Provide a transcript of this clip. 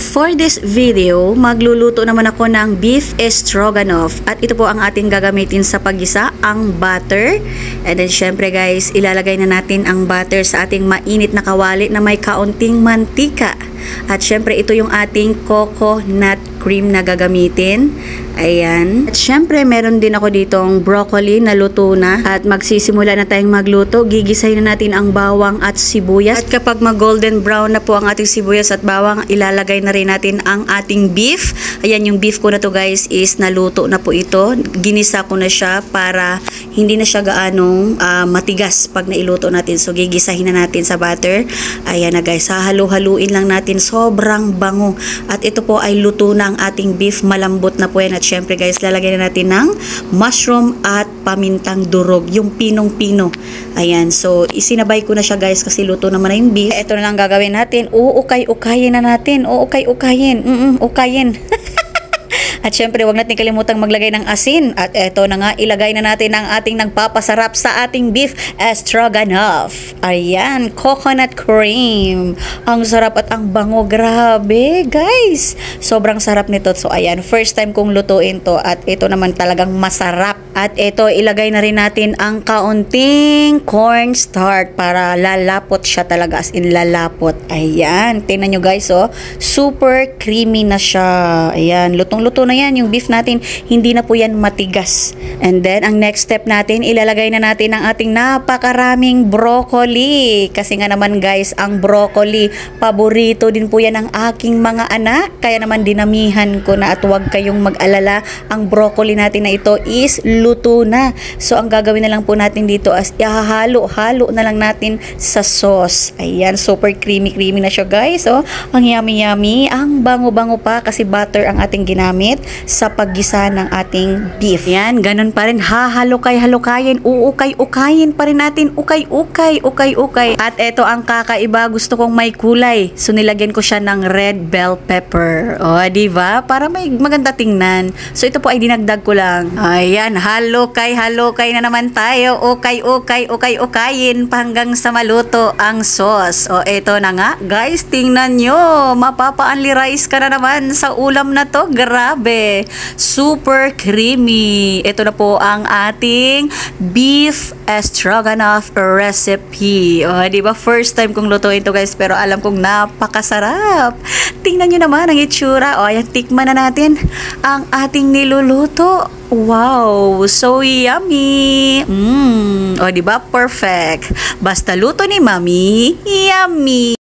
For this video, magluluto naman ako ng beef stroganoff. At ito po ang ating gagamitin sa paggisa, ang butter. And then syempre guys, ilalagay na natin ang butter sa ating mainit na kawali na may kaunting mantika. At syempre ito yung ating coconut cream na gagamitin. Ayan. At syempre meron din ako ditong broccoli na luto na. At magsisimula na tayong magluto. Gigisahin na natin ang bawang at sibuyas. At kapag mag-golden brown na po ang ating sibuyas at bawang, ilalagay na rin natin ang ating beef. Ayan, yung beef ko na to guys is naluto na po ito. Ginisa ko na siya para hindi na siya gaanong matigas pag nailuto natin. So gigisahin na natin sa butter. Ayan na guys, hahalo-haluin lang natin. Sobrang bango. At ito po ay luto na ang ating beef. Malambot na po yan. At syempre guys, lalagyan na natin ng mushroom at pamintang durog. Yung pinong-pino. Ayan. So isinabay ko na siya guys kasi luto naman na yung beef. Ito na lang gagawin natin. Uukay-ukayin na natin. Uukay-ukayin. Ukayin. At syempre, wag natin kalimutang maglagay ng asin. At eto na nga, ilagay na natin ang ating nagpapasarap sa ating beef stroganoff. Ayan, coconut cream. Ang sarap at ang bango. Grabe, guys. Sobrang sarap nito. So, ayan, first time kong lutuin to. At ito naman talagang masarap. At ito, ilagay na rin natin ang kaunting cornstarch para lalapot siya talaga. As in, lalapot. Ayan, tingnan nyo guys, oh. Super creamy na siya. Ayan, lutong-luto na yan. Yung beef natin, hindi na po yan matigas. And then, ang next step natin, ilalagay na natin ang ating napakaraming broccoli. Kasi nga naman guys, ang broccoli, paborito din po yan ng aking mga anak. Kaya naman dinamihan ko na at huwag kayong mag-alala. Ang broccoli natin na ito is luto na. So, ang gagawin na lang po natin dito as ihahalo-halo na lang natin sa sauce. Ayan, super creamy-creamy na siya guys. Oh, ang yummy-yummy. Ang bango-bango pa kasi butter ang ating ginamit sa paggisa ng ating beef. Yan, ganun pa rin. Hahalukay-halukayin. Uukay-ukayin pa rin natin. Ukay-ukay. Ukay-ukay. At ito ang kakaiba. Gusto kong may kulay. So, nilagyan ko siya ng red bell pepper. O, diba? Para may maganda tingnan. So, ito po ay dinagdag ko lang. Ayan, halukay-halukay na naman tayo. Ukay-ukay. Ukay-ukayin hanggang sa maluto ang sauce. O, ito na nga. Guys, tingnan nyo. Mapapa-only rice ka na naman sa ulam na to. Grabe. Super creamy. Ito na po ang ating beef stroganoff recipe. O, di ba? First time kong lutuin to guys, pero alam kong napakasarap. Tingnan nyo naman ang itsura. O, ayan, tikman na natin ang ating niluluto. Wow, so yummy. O, di ba? Perfect. Basta luto ni Mami, yummy.